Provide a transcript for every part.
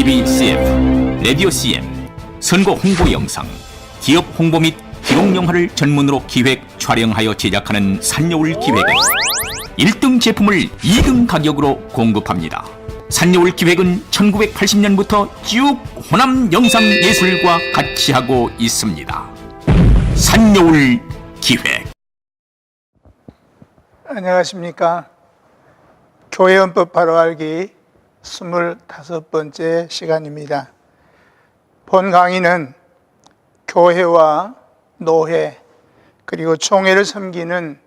TV CF, 라디오 CM, 선거 홍보 영상, 기업 홍보 및 기록 영화를 전문으로 기획, 촬영하여 제작하는 산여울 기획은 1등 제품을 2등 가격으로 공급합니다. 산여울 기획은 1980년부터 쭉 호남 영상예술과 같이 하고 있습니다. 산여울 기획. 안녕하십니까. 교회헌법 바로 알기 25번째 시간입니다. 본 강의는 교회와 노회 그리고 총회를 섬기는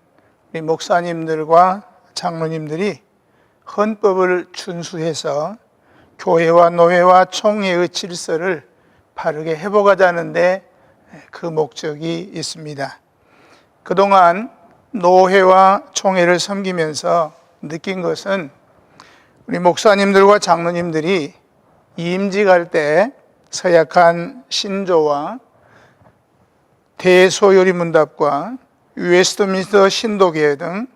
우리 목사님들과 장로님들이 헌법을 준수해서 교회와 노회와 총회의 질서를 바르게 회복하자는데 그 목적이 있습니다. 그동안 노회와 총회를 섬기면서 느낀 것은 우리 목사님들과 장로님들이 임직할 때 서약한 신조와 대소요리문답과 웨스트민스터 신도계 등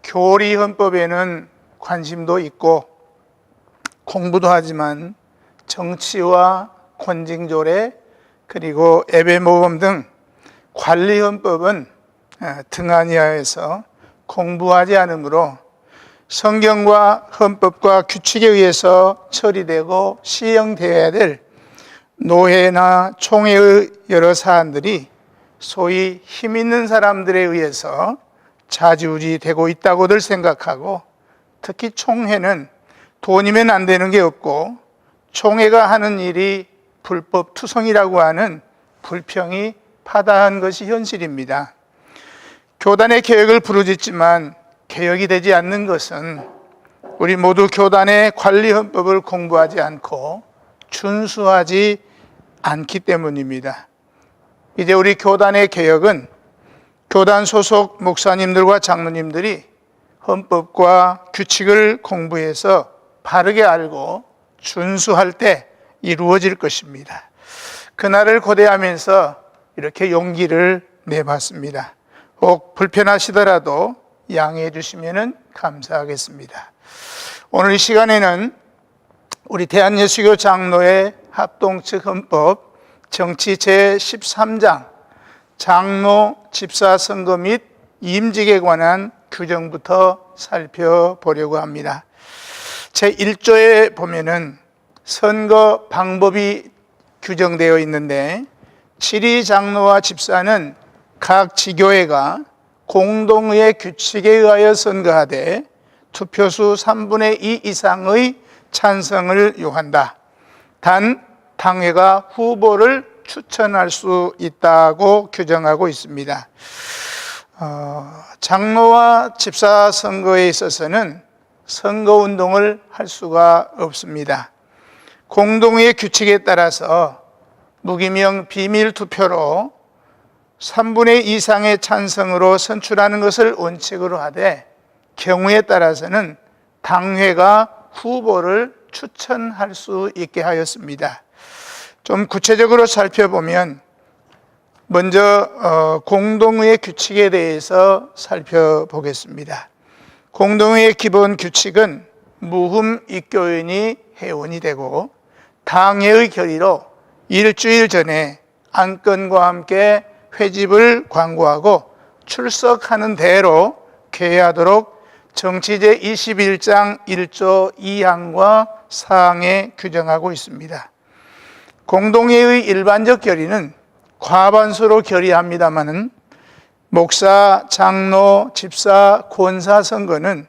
교리헌법에는 관심도 있고 공부도 하지만 정치와 권징조례 그리고 예배모범 등 관리헌법은 등한히하여서 공부하지 않으므로 성경과 헌법과 규칙에 의해서 처리되고 시행되어야 될 노회나 총회의 여러 사안들이 소위 힘 있는 사람들에 의해서 좌지우지되고 있다고들 생각하고, 특히 총회는 돈이면 안 되는 게 없고 총회가 하는 일이 불법 투성이라고 하는 불평이 파다한 것이 현실입니다. 교단의 개혁을 부르짖지만 개혁이 되지 않는 것은 우리 모두 교단의 관리헌법을 공부하지 않고 준수하지 않기 때문입니다. 이제 우리 교단의 개혁은 교단 소속 목사님들과 장로님들이 헌법과 규칙을 공부해서 바르게 알고 준수할 때 이루어질 것입니다. 그날을 고대하면서 이렇게 용기를 내봤습니다. 혹 불편하시더라도 양해해 주시면 감사하겠습니다. 오늘 이 시간에는 우리 대한예수교 장로회 합동측 헌법 정치 제13장 장로 집사 선거 및 임직에 관한 규정부터 살펴보려고 합니다. 제1조에 보면은 선거 방법이 규정되어 있는데, 지리 장로와 집사는 각 지교회가 공동의 규칙에 의하여 선거하되 투표수 3분의 2 이상의 찬성을 요한다. 단 당회가 후보를 추천할 수 있다고 규정하고 있습니다. 장로와 집사 선거에 있어서는 선거운동을 할 수가 없습니다. 공동의 규칙에 따라서 무기명 비밀 투표로 3분의 2 이상의 찬성으로 선출하는 것을 원칙으로 하되, 경우에 따라서는 당회가 후보를 추천할 수 있게 하였습니다. 좀 구체적으로 살펴보면 먼저 공동의 규칙에 대해서 살펴보겠습니다. 공동의 기본 규칙은 무흠 입교인이 회원이 되고 당회의 결의로 일주일 전에 안건과 함께 회집을 광고하고 출석하는 대로 개회하도록 정치 제21장 1조 2항과 4항에 규정하고 있습니다. 공동회의 일반적 결의는 과반수로 결의합니다마는 목사, 장로, 집사, 권사 선거는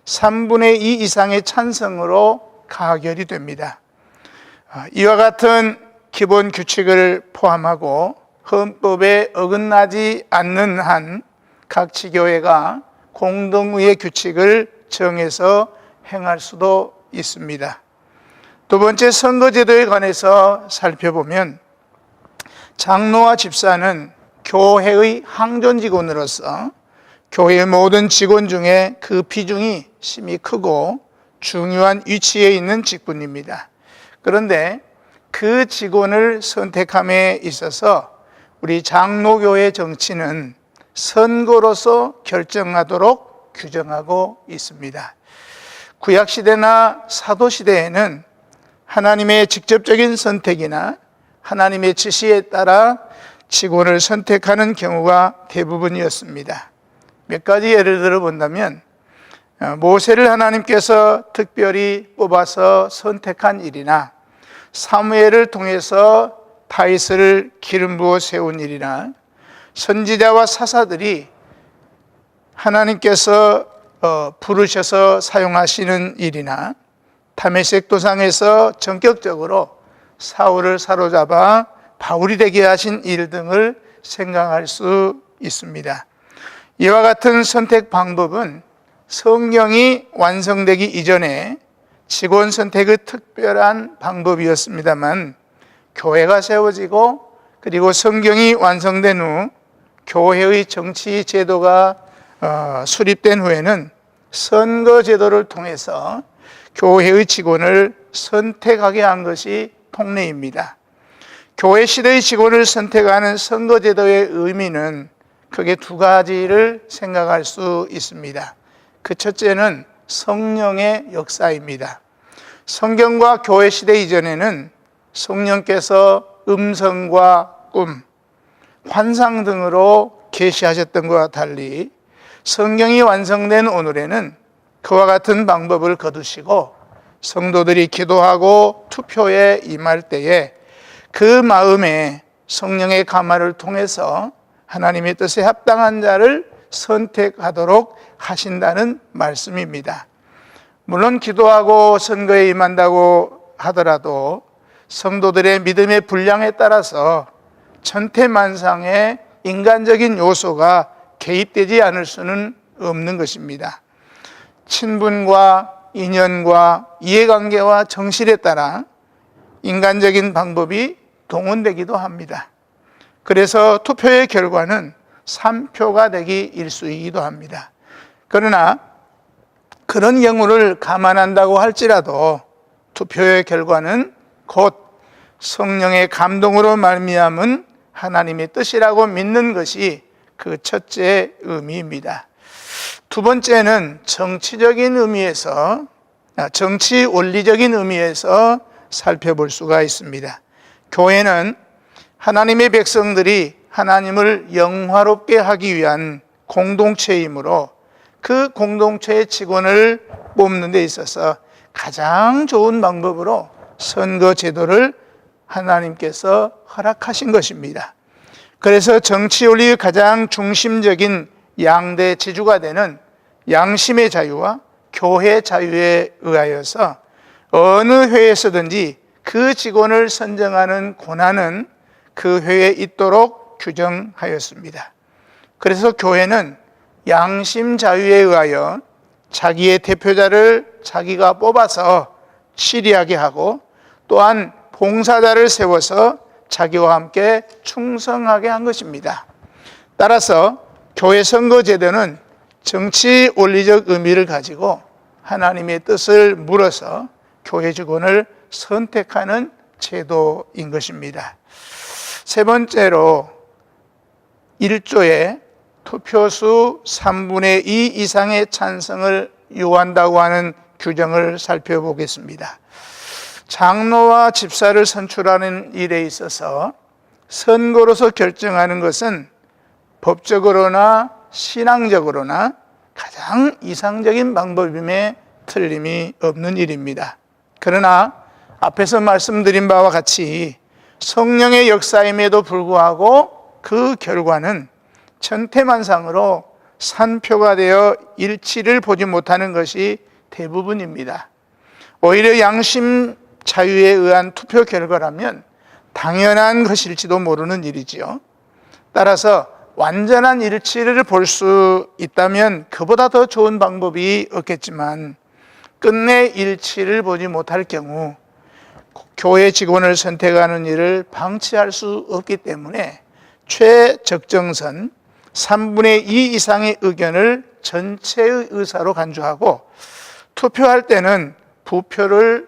3분의 2 이상의 찬성으로 가결이 됩니다. 이와 같은 기본 규칙을 포함하고 헌법에 어긋나지 않는 한 각 지교회가 공동의 규칙을 정해서 행할 수도 있습니다. 두 번째, 선거제도에 관해서 살펴보면 장로와 집사는 교회의 항존직원으로서 교회의 모든 직원 중에 그 비중이 심히 크고 중요한 위치에 있는 직분입니다. 그런데 그 직원을 선택함에 있어서 우리 장로교회 정치는 선거로서 결정하도록 규정하고 있습니다. 구약시대나 사도시대에는 하나님의 직접적인 선택이나 하나님의 지시에 따라 직원을 선택하는 경우가 대부분이었습니다. 몇 가지 예를 들어 본다면 모세를 하나님께서 특별히 뽑아서 선택한 일이나 사무엘을 통해서 다윗을 기름 부어 세운 일이나 선지자와 사사들이 하나님께서 부르셔서 사용하시는 일이나 다메섹 도상에서 전격적으로 사울을 사로잡아 바울이 되게 하신 일 등을 생각할 수 있습니다. 이와 같은 선택 방법은 성경이 완성되기 이전에 직원 선택의 특별한 방법이었습니다만 교회가 세워지고 그리고 성경이 완성된 후 교회의 정치 제도가 수립된 후에는 선거 제도를 통해서 교회의 직원을 선택하게 한 것이 통례입니다. 교회 시대의 직원을 선택하는 선거 제도의 의미는 크게 두 가지를 생각할 수 있습니다. 그 첫째는 성령의 역사입니다. 성경과 교회 시대 이전에는 성령께서 음성과 꿈, 환상 등으로 계시하셨던 것과 달리 성경이 완성된 오늘에는 그와 같은 방법을 거두시고 성도들이 기도하고 투표에 임할 때에 그 마음에 성령의 감화를 통해서 하나님의 뜻에 합당한 자를 선택하도록 하신다는 말씀입니다. 물론 기도하고 선거에 임한다고 하더라도 성도들의 믿음의 분량에 따라서 천태만상의 인간적인 요소가 개입되지 않을 수는 없는 것입니다. 친분과 인연과 이해관계와 정실에 따라 인간적인 방법이 동원되기도 합니다. 그래서 투표의 결과는 3표가 되기 일쑤이기도 합니다. 그러나 그런 경우를 감안한다고 할지라도 투표의 결과는 곧 성령의 감동으로 말미암은 하나님의 뜻이라고 믿는 것이 그 첫째 의미입니다. 두 번째는 정치적인 의미에서, 정치 원리적인 의미에서 살펴볼 수가 있습니다. 교회는 하나님의 백성들이 하나님을 영화롭게 하기 위한 공동체이므로 그 공동체의 직원을 뽑는 데 있어서 가장 좋은 방법으로 선거 제도를 하나님께서 허락하신 것입니다. 그래서 정치 원리의 가장 중심적인 양대 지주가 되는 양심의 자유와 교회 자유에 의하여서 어느 회에서든지 그 직원을 선정하는 권한은 그 회에 있도록 규정하였습니다. 그래서 교회는 양심 자유에 의하여 자기의 대표자를 자기가 뽑아서 치리하게 하고 또한 봉사자를 세워서 자기와 함께 충성하게 한 것입니다. 따라서 교회 선거 제도는 정치 원리적 의미를 가지고 하나님의 뜻을 물어서 교회 직원을 선택하는 제도인 것입니다. 세 번째로 1조에 투표수 3분의 2 이상의 찬성을 요한다고 하는 규정을 살펴보겠습니다. 장로와 집사를 선출하는 일에 있어서 선거로서 결정하는 것은 법적으로나 신앙적으로나 가장 이상적인 방법임에 틀림이 없는 일입니다. 그러나 앞에서 말씀드린 바와 같이 성령의 역사임에도 불구하고 그 결과는 천태만상으로 산표가 되어 일치를 보지 못하는 것이 대부분입니다. 오히려 양심 자유에 의한 투표 결과라면 당연한 것일지도 모르는 일이지요. 따라서 완전한 일치를 볼 수 있다면 그보다 더 좋은 방법이 없겠지만 끝내 일치를 보지 못할 경우 교회 직원을 선택하는 일을 방치할 수 없기 때문에 최적정선 3분의 2 이상의 의견을 전체의 의사로 간주하고 투표할 때는 부표를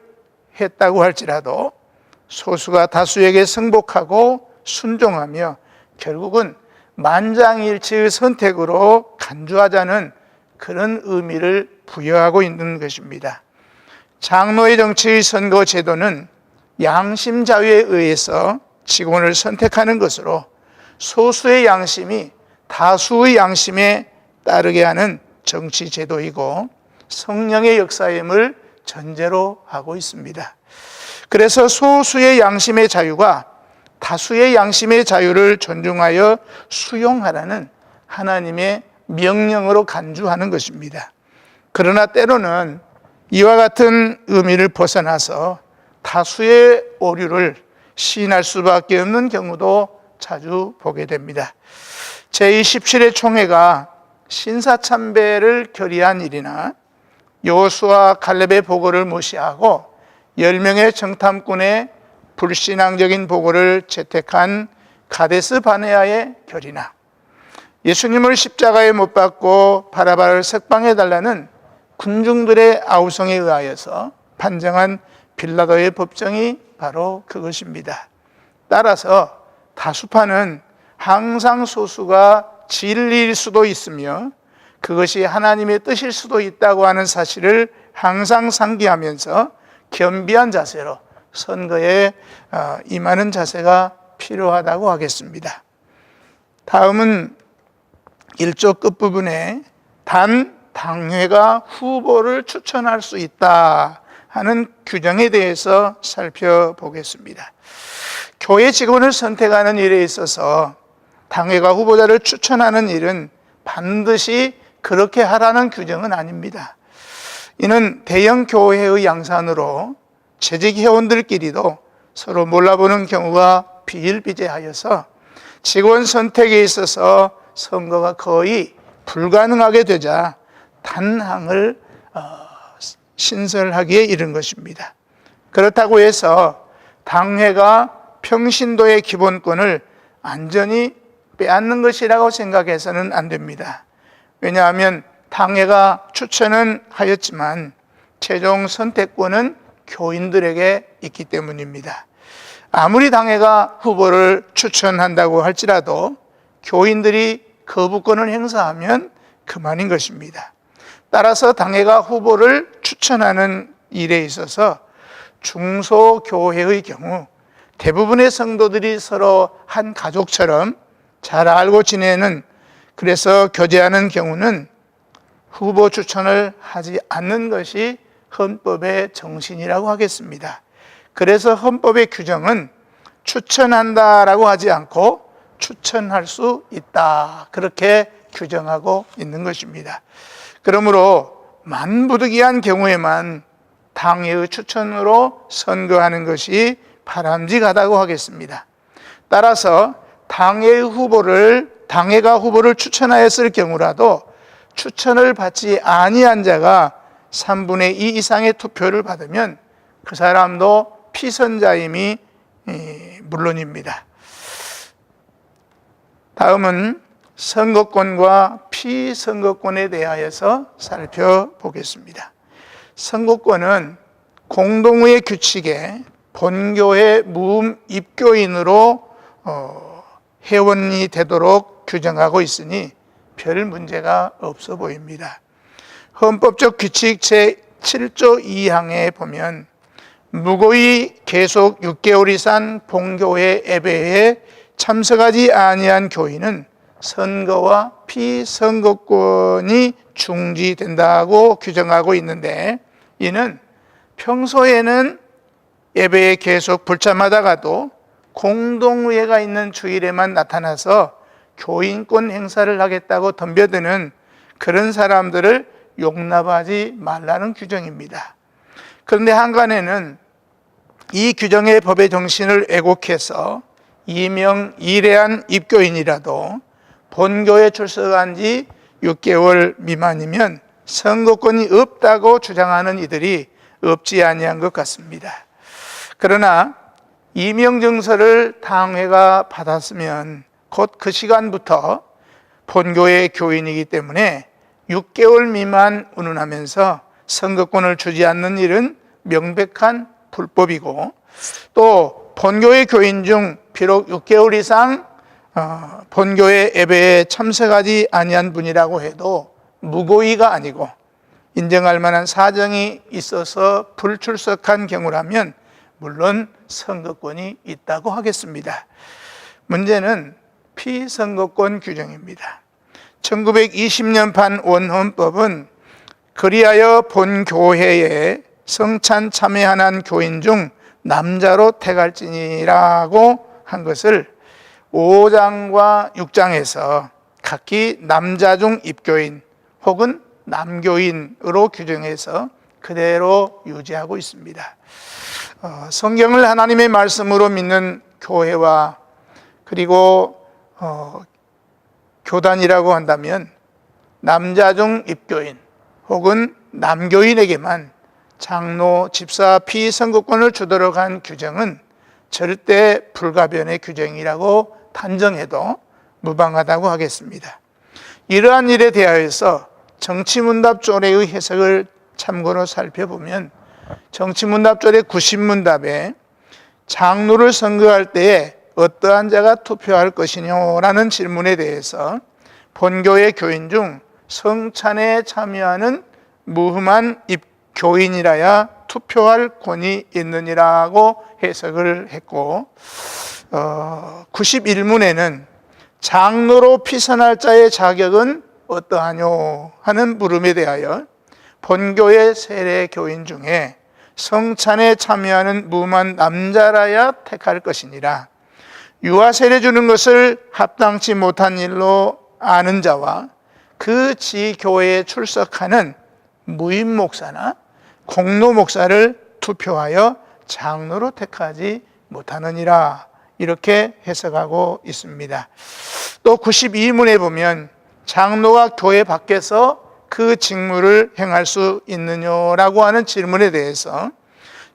했다고 할지라도 소수가 다수에게 승복하고 순종하며 결국은 만장일치의 선택으로 간주하자는 그런 의미를 부여하고 있는 것입니다. 장로의 정치의 선거 제도는 양심 자유에 의해서 직원을 선택하는 것으로 소수의 양심이 다수의 양심에 따르게 하는 정치 제도이고 성령의 역사임을 전제로 하고 있습니다. 그래서 소수의 양심의 자유가 다수의 양심의 자유를 존중하여 수용하라는 하나님의 명령으로 간주하는 것입니다. 그러나 때로는 이와 같은 의미를 벗어나서 다수의 오류를 시인할 수밖에 없는 경우도 자주 보게 됩니다. 제27회 총회가 신사참배를 결의한 일이나 여호수아 갈렙의 보고를 무시하고 10명의 정탐꾼의 불신앙적인 보고를 채택한 가데스 바네아의 결의나 예수님을 십자가에 못 박고 바라바를 석방해달라는 군중들의 아우성에 의하여서 판정한 빌라도의 법정이 바로 그것입니다. 따라서 다수파는 항상 소수가 진리일 수도 있으며 그것이 하나님의 뜻일 수도 있다고 하는 사실을 항상 상기하면서 겸비한 자세로 선거에 임하는 자세가 필요하다고 하겠습니다. 다음은 1조 끝부분에 단 당회가 후보를 추천할 수 있다 하는 규정에 대해서 살펴보겠습니다. 교회 직원을 선택하는 일에 있어서 당회가 후보자를 추천하는 일은 반드시 그렇게 하라는 규정은 아닙니다. 이는 대형 교회의 양산으로 재직 회원들끼리도 서로 몰라보는 경우가 비일비재하여서 직원 선택에 있어서 선거가 거의 불가능하게 되자 단항을 신설하기에 이른 것입니다. 그렇다고 해서 당회가 평신도의 기본권을 완전히 빼앗는 것이라고 생각해서는 안 됩니다. 왜냐하면 당회가 추천은 하였지만 최종 선택권은 교인들에게 있기 때문입니다. 아무리 당회가 후보를 추천한다고 할지라도 교인들이 거부권을 행사하면 그만인 것입니다. 따라서 당회가 후보를 추천하는 일에 있어서 중소교회의 경우 대부분의 성도들이 서로 한 가족처럼 잘 알고 지내는, 그래서 교제하는 경우는 후보 추천을 하지 않는 것이 헌법의 정신이라고 하겠습니다. 그래서 헌법의 규정은 추천한다라고 하지 않고 추천할 수 있다, 그렇게 규정하고 있는 것입니다. 그러므로 만부득이한 경우에만 당회의 추천으로 선거하는 것이 바람직하다고 하겠습니다. 따라서 당회가 후보를 추천하였을 경우라도 추천을 받지 아니한 자가 3분의 2 이상의 투표를 받으면 그 사람도 피선자임이 물론입니다. 다음은 선거권과 피선거권에 대하여서 살펴보겠습니다. 선거권은 공동의 규칙에 본교회 무음 입교인으로 회원이 되도록 규정하고 있으니 별 문제가 없어 보입니다. 헌법적 규칙 제7조 2항에 보면 무고히 계속 6개월 이상 본교회 예배에 참석하지 아니한 교인은 선거와 피선거권이 중지된다고 규정하고 있는데, 이는 평소에는 예배에 계속 불참하다가도 공동의회가 있는 주일에만 나타나서 교인권 행사를 하겠다고 덤벼드는 그런 사람들을 용납하지 말라는 규정입니다. 그런데 한간에는 이 규정의 법의 정신을 왜곡해서 이명일해한 입교인이라도 본교에 출석한 지 6개월 미만이면 선거권이 없다고 주장하는 이들이 없지 아니한 것 같습니다. 그러나 이명증서를 당회가 받았으면 곧 그 시간부터 본교의 교인이기 때문에 6개월 미만 운운하면서 선거권을 주지 않는 일은 명백한 불법이고, 또 본교의 교인 중 비록 6개월 이상 본교의 예배에 참석하지 아니한 분이라고 해도 무고의가 아니고 인정할 만한 사정이 있어서 불출석한 경우라면 물론 선거권이 있다고 하겠습니다. 문제는 피선거권 규정입니다. 1920년판 원헌법은 그리하여 본 교회에 성찬 참여한 교인 중 남자로 택할지니라고 한 것을 5장과 6장에서 각기 남자 중 입교인 혹은 남교인으로 규정해서 그대로 유지하고 있습니다. 성경을 하나님의 말씀으로 믿는 교회와 그리고 교단이라고 한다면 남자 중 입교인 혹은 남교인에게만 장로, 집사, 피선거권을 주도록 한 규정은 절대 불가변의 규정이라고 단정해도 무방하다고 하겠습니다. 이러한 일에 대하여서 정치문답조례의 해석을 참고로 살펴보면 정치문답조례 90문답에 장로를 선거할 때에 어떠한 자가 투표할 것이냐라는 질문에 대해서 본교의 교인 중 성찬에 참여하는 무흠한 교인이라야 투표할 권이 있느니라고 해석을 했고 91문에는 장로로 피선할 자의 자격은 어떠하뇨 하는 물음에 대하여 본교의 세례 교인 중에 성찬에 참여하는 무흠한 남자라야 택할 것이니라. 유아 세례 주는 것을 합당치 못한 일로 아는 자와 그 지교회에 출석하는 무임 목사나 공로 목사를 투표하여 장로로 택하지 못하느니라. 이렇게 해석하고 있습니다. 또 92문에 보면 장로가 교회 밖에서 그 직무를 행할 수 있느냐라고 하는 질문에 대해서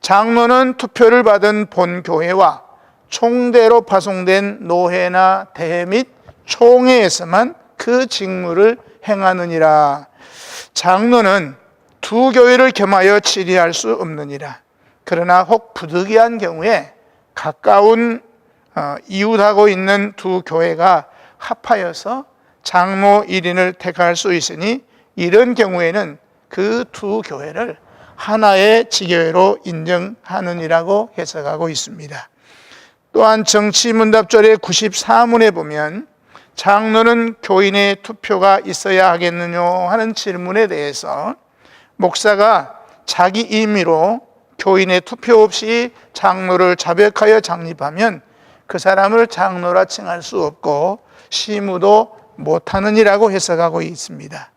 장로는 투표를 받은 본교회와 총대로 파송된 노회나 대회 및 총회에서만 그 직무를 행하느니라. 장로는 두 교회를 겸하여 치리할 수 없느니라. 그러나 혹 부득이한 경우에 가까운 이웃하고 있는 두 교회가 합하여서 장로 1인을 택할 수 있으니 이런 경우에는 그 두 교회를 하나의 지교회로 인정하느니라고 해석하고 있습니다. 또한 정치문답조례 94문에 보면 장로는 교인의 투표가 있어야 하겠느냐 하는 질문에 대해서 목사가 자기 임의로 교인의 투표 없이 장로를 자백하여 장립하면 그 사람을 장로라 칭할 수 없고 시무도 못하느니라고 해석하고 있습니다.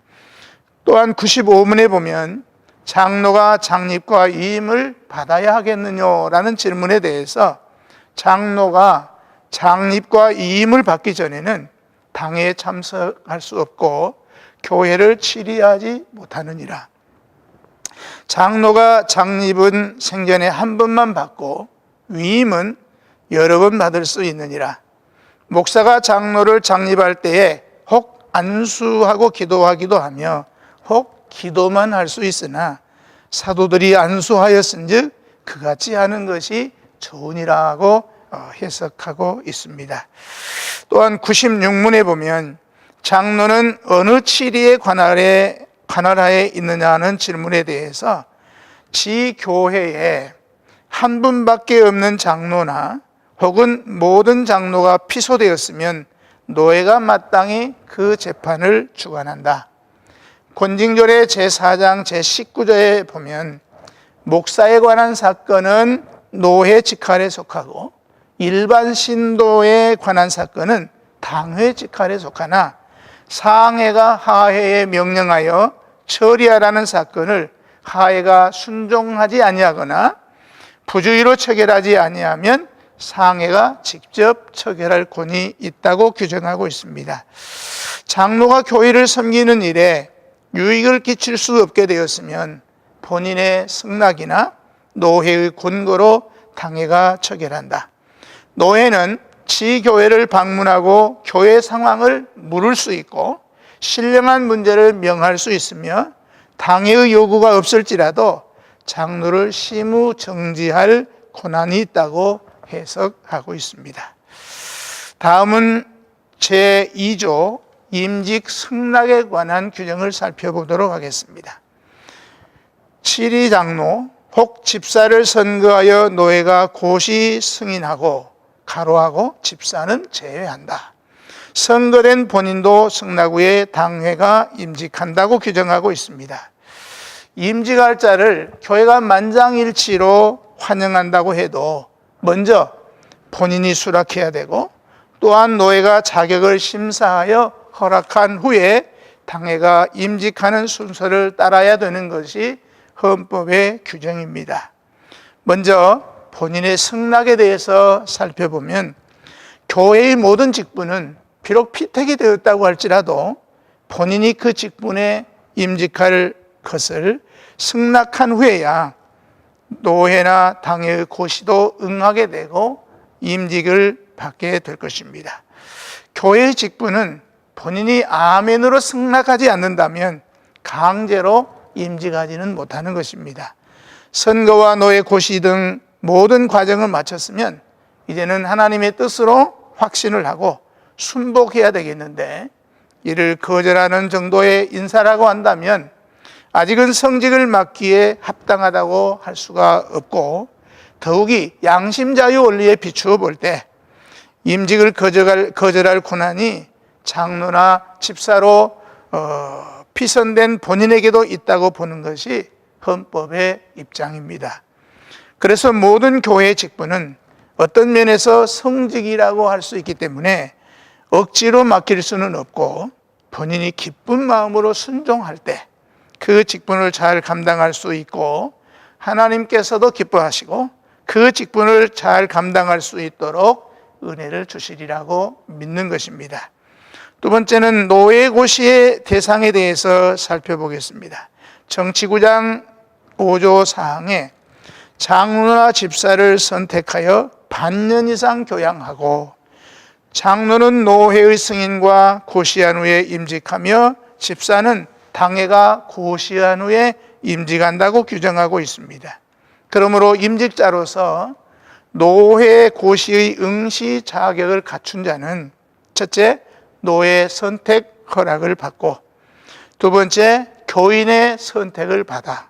또한 95문에 보면 장로가 장립과 위임을 받아야 하겠느냐라는 질문에 대해서 장로가 장립과 위임을 받기 전에는 당회에 참석할 수 없고 교회를 치리하지 못하느니라. 장로가 장립은 생전에 한 번만 받고 위임은 여러 번 받을 수 있느니라. 목사가 장로를 장립할 때에 혹 안수하고 기도하기도 하며 혹 기도만 할 수 있으나 사도들이 안수하였은즉 그같이 하는 것이 좋으니라고 해석하고 있습니다. 또한 96문에 보면 장로는 어느 치리의 관할하에 있느냐는 질문에 대해서 지교회에 한 분밖에 없는 장로나 혹은 모든 장로가 피소되었으면 노회가 마땅히 그 재판을 주관한다. 권징조례 제4장 제19조에 보면 목사에 관한 사건은 노회 직할에 속하고 일반 신도에 관한 사건은 당회 직할에 속하나 상회가 하회에 명령하여 처리하라는 사건을 하회가 순종하지 아니하거나 부주의로 처결하지 아니하면 상회가 직접 처결할 권이 있다고 규정하고 있습니다. 장로가 교회를 섬기는 일에 유익을 끼칠 수 없게 되었으면 본인의 승낙이나 노회의 권고로 당회가 처결한다. 노회는 지교회를 방문하고 교회 상황을 물을 수 있고 신령한 문제를 명할 수 있으며 당회의 요구가 없을지라도 장로를 심의 정지할 권한이 있다고 해석하고 있습니다. 다음은 제2조 임직 승낙에 관한 규정을 살펴보도록 하겠습니다. 7위 장로 혹 집사를 선거하여 노예가 고시 승인하고 가로하고 집사는 제외한다. 선거된 본인도 승낙 후에 당회가 임직한다고 규정하고 있습니다. 임직할 자를 교회가 만장일치로 환영한다고 해도 먼저 본인이 수락해야 되고, 또한 노예가 자격을 심사하여 허락한 후에 당회가 임직하는 순서를 따라야 되는 것이 헌법의 규정입니다. 먼저 본인의 승낙에 대해서 살펴보면, 교회의 모든 직분은 비록 피택이 되었다고 할지라도 본인이 그 직분에 임직할 것을 승낙한 후에야 노회나 당회의 고시도 응하게 되고 임직을 받게 될 것입니다. 교회의 직분은 본인이 아멘으로 승낙하지 않는다면 강제로 임직하지는 못하는 것입니다. 선거와 노예 고시 등 모든 과정을 마쳤으면 이제는 하나님의 뜻으로 확신을 하고 순복해야 되겠는데, 이를 거절하는 정도의 인사라고 한다면 아직은 성직을 맡기에 합당하다고 할 수가 없고, 더욱이 양심 자유 원리에 비추어 볼 때 임직을 거절할 권한이 장로나 집사로 피선된 본인에게도 있다고 보는 것이 헌법의 입장입니다. 그래서 모든 교회의 직분은 어떤 면에서 성직이라고 할 수 있기 때문에 억지로 맡길 수는 없고, 본인이 기쁜 마음으로 순종할 때 그 직분을 잘 감당할 수 있고, 하나님께서도 기뻐하시고 그 직분을 잘 감당할 수 있도록 은혜를 주시리라고 믿는 것입니다. 두 번째는 노예 고시의 대상에 대해서 살펴보겠습니다. 정치구장 5조 사항에 장로나 집사를 선택하여 반년 이상 교양하고, 장로는 노회의 승인과 고시한 후에 임직하며 집사는 당회가 고시한 후에 임직한다고 규정하고 있습니다. 그러므로 임직자로서 노회 고시의 응시 자격을 갖춘 자는 첫째, 노예 선택 허락을 받고, 두 번째, 교인의 선택을 받아,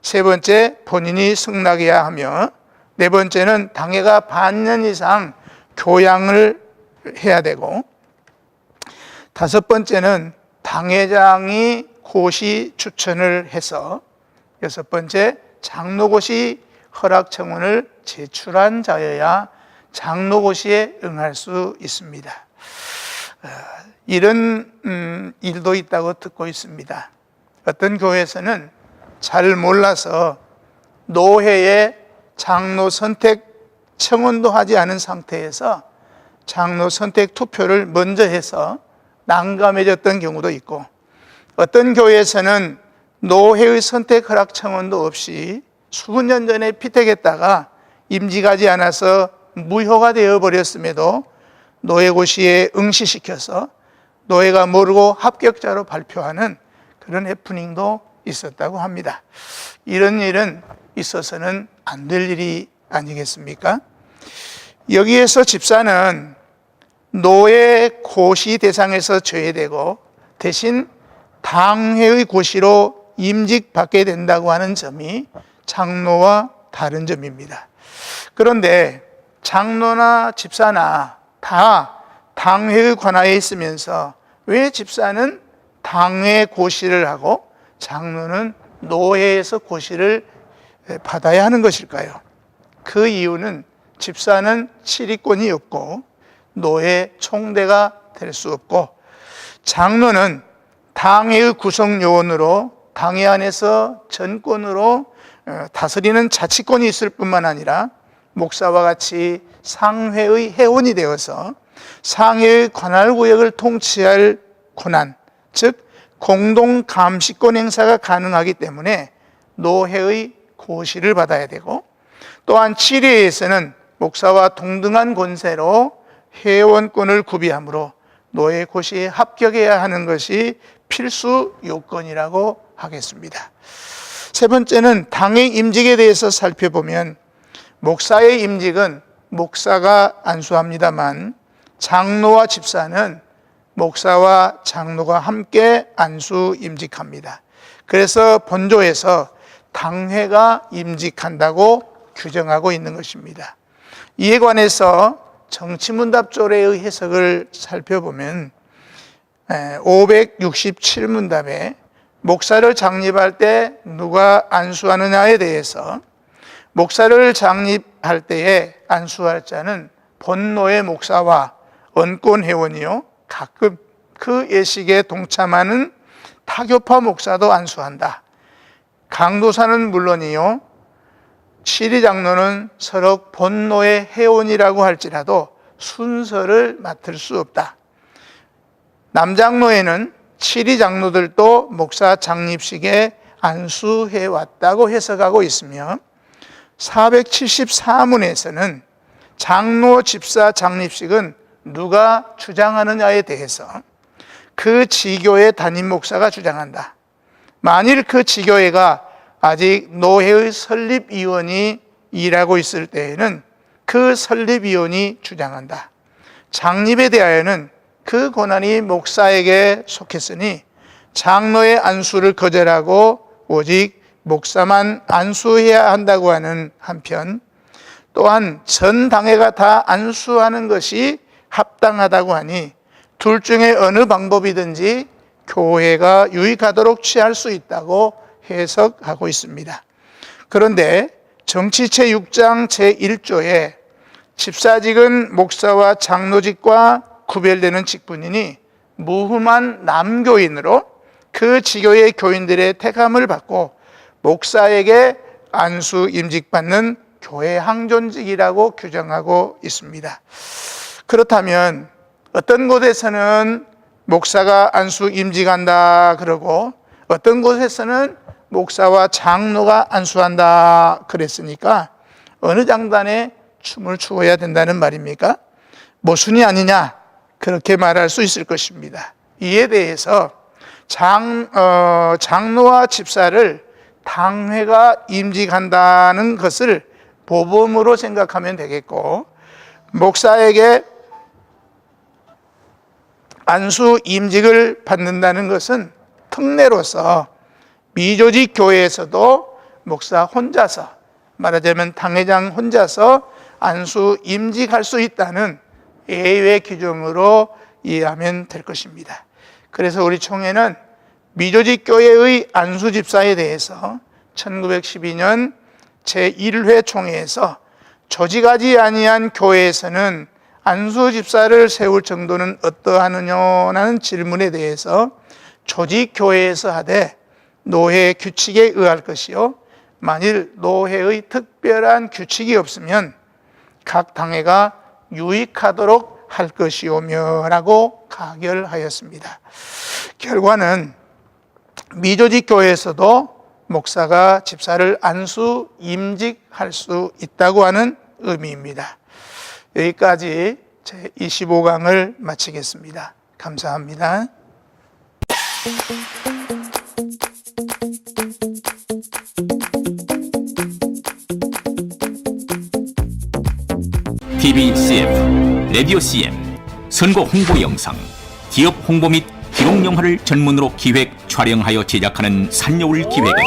세 번째, 본인이 승낙해야 하며, 네 번째는 당회가 반년 이상 교양을 해야 되고, 다섯 번째는 당회장이 고시 추천을 해서, 여섯 번째, 장로고시 허락청원을 제출한 자여야 장로고시에 응할 수 있습니다. 이런 일도 있다고 듣고 있습니다. 어떤 교회에서는 잘 몰라서 노회에 장로 선택 청원도 하지 않은 상태에서 장로 선택 투표를 먼저 해서 난감해졌던 경우도 있고, 어떤 교회에서는 노회의 선택 허락 청원도 없이 수십 년 전에 피택했다가 임직하지 않아서 무효가 되어버렸음에도 노예고시에 응시시켜서 노예가 모르고 합격자로 발표하는 그런 해프닝도 있었다고 합니다. 이런 일은 있어서는 안 될 일이 아니겠습니까? 여기에서 집사는 노예 고시 대상에서 제외되고 대신 당회의 고시로 임직받게 된다고 하는 점이 장로와 다른 점입니다. 그런데 장로나 집사나 다 당회의 관하에 있으면서 왜 집사는 당회 고시를 하고 장로는 노회에서 고시를 받아야 하는 것일까요? 그 이유는 집사는 치리권이 없고 노회 총대가 될 수 없고, 장로는 당회의 구성요원으로 당회 안에서 전권으로 다스리는 자치권이 있을 뿐만 아니라 목사와 같이 상회의 회원이 되어서 상회의 관할구역을 통치할 권한, 즉 공동감시권 행사가 가능하기 때문에 노회의 고시를 받아야 되고, 또한 치리에서는 목사와 동등한 권세로 회원권을 구비하므로 노예 고시에 합격해야 하는 것이 필수 요건이라고 하겠습니다. 세 번째는 당의 임직에 대해서 살펴보면, 목사의 임직은 목사가 안수합니다만 장로와 집사는 목사와 장로가 함께 안수 임직합니다. 그래서 본조에서 당회가 임직한다고 규정하고 있는 것입니다. 이에 관해서 정치문답조례의 해석을 살펴보면 567문답에 목사를 장립할 때 누가 안수하느냐에 대해서 목사를 장립할 때에 안수할 자는 본노의 목사와 언권회원이요 가끔 그 예식에 동참하는 타교파 목사도 안수한다. 강도사는 물론이요 7위 장로는 서로 본노의 회원이라고 할지라도 순서를 맡을 수 없다. 남장로에는 7위 장로들도 목사 장립식에 안수해 왔다고 해석하고 있으며 474문에서는 장로 집사 장립식은 누가 주장하느냐에 대해서 그 지교의 담임 목사가 주장한다. 만일 그 지교회가 아직 노회의 설립위원이 일하고 있을 때에는 그 설립위원이 주장한다. 장립에 대하여는 그 권한이 목사에게 속했으니 장로의 안수를 거절하고 오직 목사만 안수해야 한다고 하는 한편, 또한 전 당회가 다 안수하는 것이 합당하다고 하니 둘 중에 어느 방법이든지 교회가 유익하도록 취할 수 있다고 해석하고 있습니다. 그런데 정치체 6장 제1조에 집사직은 목사와 장로직과 구별되는 직분이니 무흠한 남교인으로 그 지교의 교인들의 택함을 받고 목사에게 안수 임직받는 교회 항존직이라고 규정하고 있습니다. 그렇다면 어떤 곳에서는 목사가 안수 임직한다 그러고 어떤 곳에서는 목사와 장로가 안수한다 그랬으니까 어느 장단에 춤을 추어야 된다는 말입니까? 모순이 아니냐 그렇게 말할 수 있을 것입니다. 이에 대해서 장로와 집사를 당회가 임직한다는 것을 모범으로 생각하면 되겠고, 목사에게 안수 임직을 받는다는 것은 특례로서 미조직 교회에서도 목사 혼자서, 말하자면 당회장 혼자서 안수 임직할 수 있다는 예외 규정으로 이해하면 될 것입니다. 그래서 우리 총회는 미조직 교회의 안수 집사에 대해서 1912년 제1회 총회에서 조직하지 아니한 교회에서는 안수 집사를 세울 정도는 어떠하느냐는 질문에 대해서 조직 교회에서 하되 노회 규칙에 의할 것이요, 만일 노회의 특별한 규칙이 없으면 각 당회가 유익하도록 할 것이오며 라고 가결하였습니다. 결과는 미조직 교회에서도 목사가 집사를 안수 임직할 수 있다고 하는 의미입니다. 여기까지 제 25강을 마치겠습니다. 감사합니다. TVCF, 라디오 CM, 선거 홍보 영상, 기업 홍보 및 기록 영화를 전문으로 기획, 촬영하여 제작하는 산여울 기획은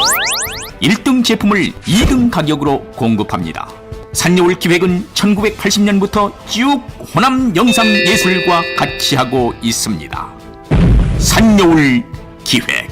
1등 제품을 2등 가격으로 공급합니다. 산여울 기획은 1980년부터 쭉 호남 영상예술과 같이 하고 있습니다. 산여울 기획.